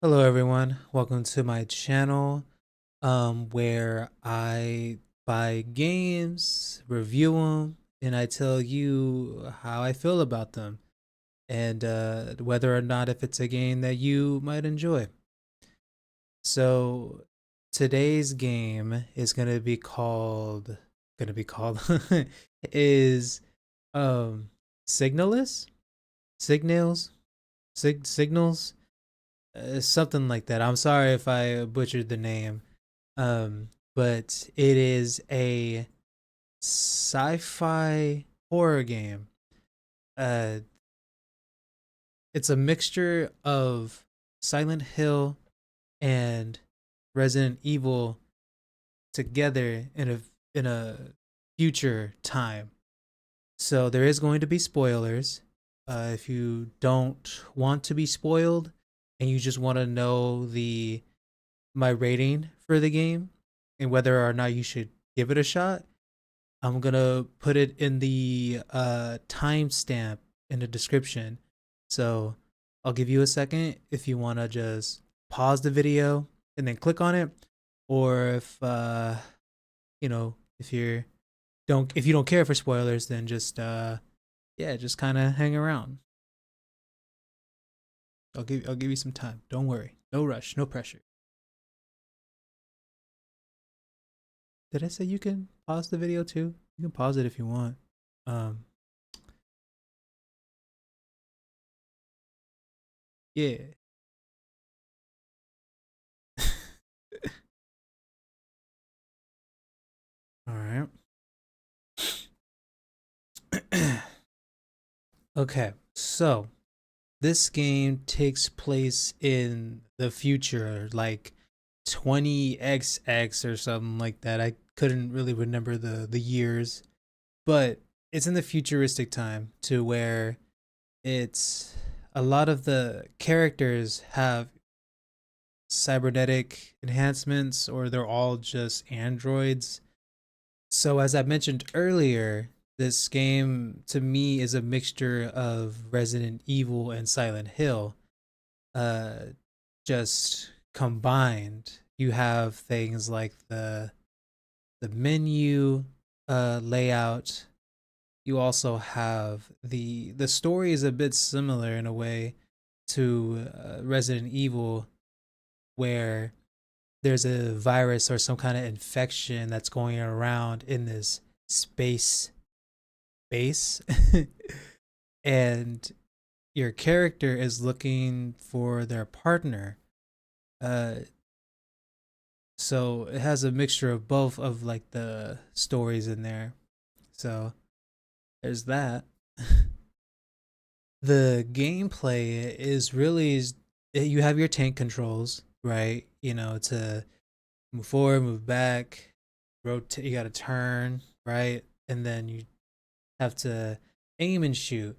Hello everyone, welcome to my channel where I buy games, review them, and I tell you how I feel about them and whether or not if it's a game that you might enjoy. So today's game is gonna be called is um Signalis? Signails? Signals? Something like that. I'm sorry if I butchered the name. But it is a sci-fi horror game. Uh, it's a mixture of Silent Hill and Resident Evil together in a future time. So there is going to be spoilers. If you don't want to be spoiled and you just want to know the my rating for the game and whether or not you should give it a shot, I'm gonna put it in the timestamp in the description. So I'll give you a second if you wanna just pause the video and then click on it, or if if you don't care for spoilers, then just yeah, just kind of hang around. I'll give you some time. Don't worry, no rush, no pressure. Did I say you can pause the video too? You can pause it if you want. Um, yeah. All right. Okay, so this game takes place in the future, like 20XX or something like that. I couldn't really remember the years, but it's in the futuristic time to where it's a lot of the characters have cybernetic enhancements or they're all just androids. So as I mentioned earlier, this game to me is a mixture of Resident Evil and Silent Hill, uh, just combined. You have things like the menu layout. You also have the story is a bit similar in a way to Resident Evil, where there's a virus or some kind of infection that's going around in this space base and your character is looking for their partner. uh so it has a mixture of both of like the stories in there. So there's that. The gameplay is really, you have your tank controls, right? To move forward, move back, rotate. You got to turn, right? And then you have to aim and shoot.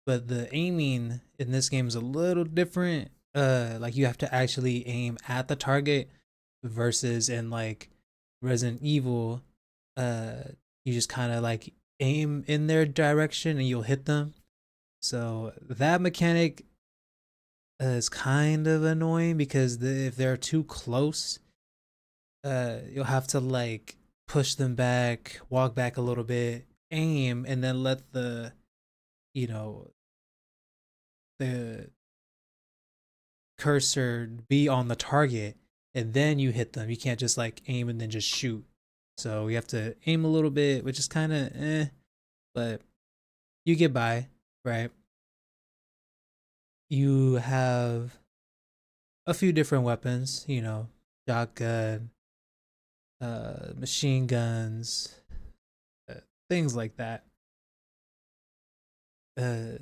But the aiming in this game is a little different. Like you have to actually aim at the target versus in like Resident Evil, uh, you just kind of like aim in their direction and you'll hit them. So that mechanic is kind of annoying because if they're too close, you'll have to like push them back, walk back a little bit, aim, and then let you know the cursor be on the target, and then you hit them. You can't just like aim and then just shoot. So you have to aim a little bit, which is kind of but you get by, right? You have a few different weapons, shotgun, machine guns, uh, things like that. Uh,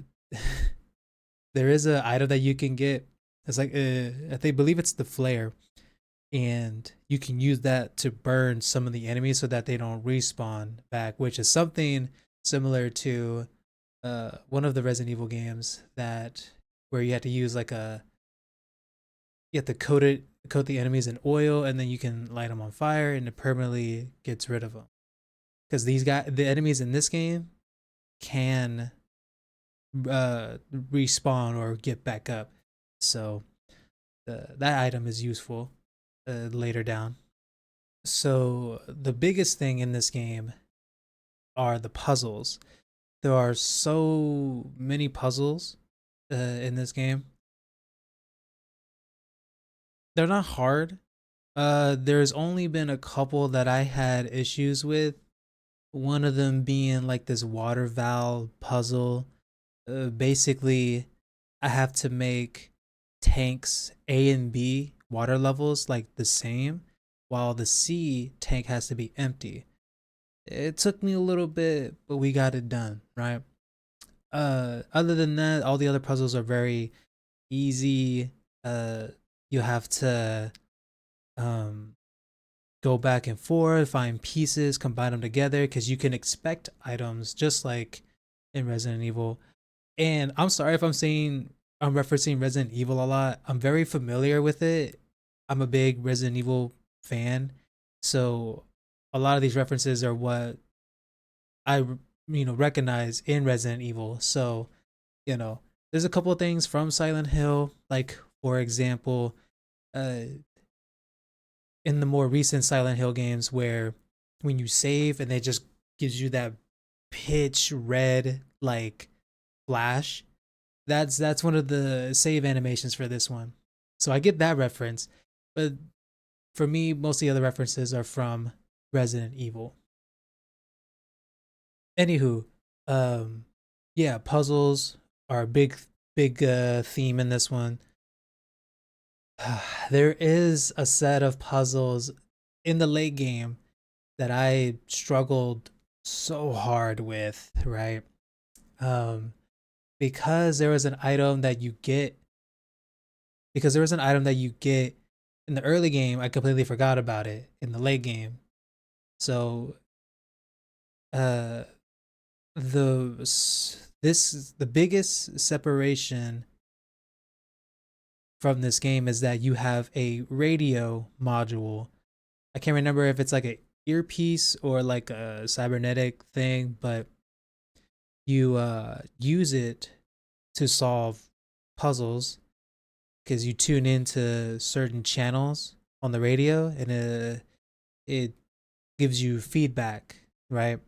there is a item that you can get. It's like I believe it's the flare, and you can use that to burn some of the enemies so that they don't respawn back, which is something similar to one of the Resident Evil games that where you had to use like a you have to coat the enemies in oil and then you can light them on fire and it permanently gets rid of them. Because the enemies in this game can respawn or get back up. So that item is useful later down. So the biggest thing in this game are the puzzles. There are so many puzzles in this game. They're not hard. There's only been a couple that I had issues with. One of them being like this water valve puzzle. Basically, I have to make tanks A and B water levels like the same, while the C tank has to be empty. It took me a little bit, but we got it done, right? Other than that, all the other puzzles are very easy. Uh, you have to um go back and forth, find pieces, combine them together because you can expect items just like in Resident Evil. And I'm sorry if I'm referencing Resident Evil a lot. I'm very familiar with it. I'm a big Resident Evil fan, so a lot of these references are what I recognize in Resident Evil. So you know, there's a couple of things from Silent Hill, like for example, uh, in the more recent Silent Hill games, where when you save and it just gives you that pitch red like flash. That's one of the save animations for this one. So I get that reference, but for me, most of the other references are from Resident Evil. Anywho, um, yeah, puzzles are a big theme in this one. There is a set of puzzles in the late game that I struggled so hard with, right? Um, because there was an item that you get because there was an item that you get in the early game. I completely forgot about it in the late game. So uh the the biggest separation from this game is that you have a radio module. I can't remember if it's like a earpiece or like a cybernetic thing, but you use it to solve puzzles because you tune into certain channels on the radio, and it gives you feedback, right?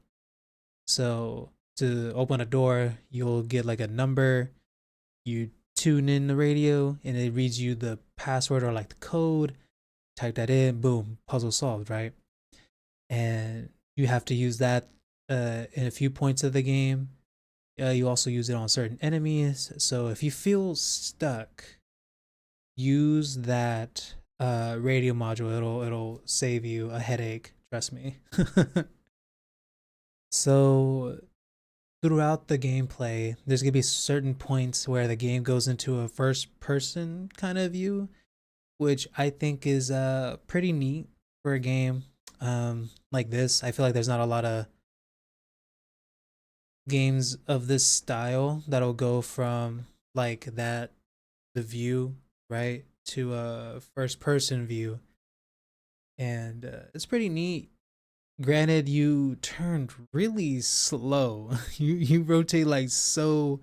So to open a door, you'll get like a number. You tune in the radio, and it reads you the password or like the code. Type that in, boom, puzzle solved, right? And you have to use that in a few points of the game. You also use it on certain enemies. So if you feel stuck, use that radio module. It'll save you a headache. Trust me. So throughout the gameplay, there's gonna be certain points where the game goes into a first person kind of view, which I think is pretty neat for a game like this. I feel like there's not a lot of games of this style that'll go from like that the view, right, to a first person view. And it's pretty neat. Granted, you turned really slow. You rotate like so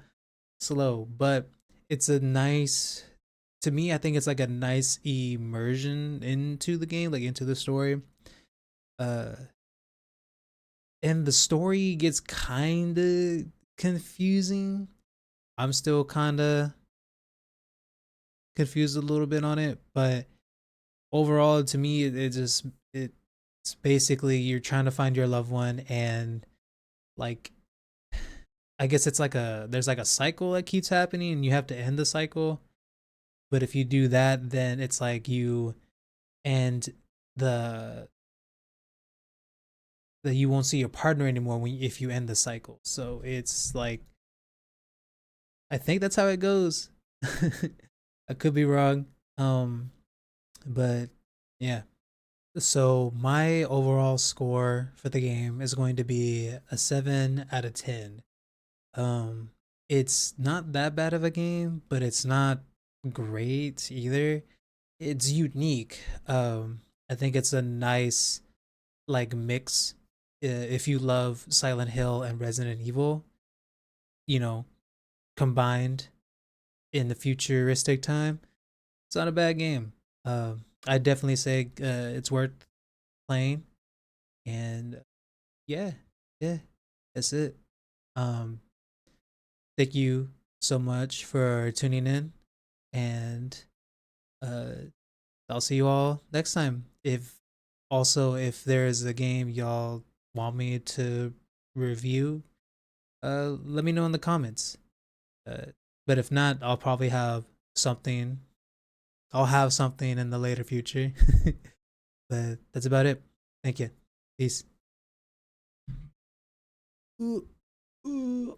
slow, but it's a nice, to me I think it's like a nice immersion into the game, like into the story. Uh and the story gets kind of confusing. I'm still kind of confused a little bit on it, but overall to me it just it's basically you're trying to find your loved one, and like I guess it's like there's like a cycle that keeps happening and you have to end the cycle. But if you do that, then it's like you end the that you won't see your partner anymore if you end the cycle. So it's like I think that's how it goes. I could be wrong. But yeah. So my overall score for the game is going to be a 7 out of 10. Um it's not that bad of a game, but it's not great either. It's unique. I think it's a nice like mix. If you love Silent Hill and Resident Evil, you know, combined in the futuristic time. It's not a bad game. I definitely say it's worth playing. And yeah, yeah, that's it. Um, thank you so much for tuning in, and uh, I'll see you all next time. If there is a game y'all want me to review, let me know in the comments. Uh, but if not, something. I'll have something in the later future. But that's about it. Thank you. Peace. Ooh, ooh.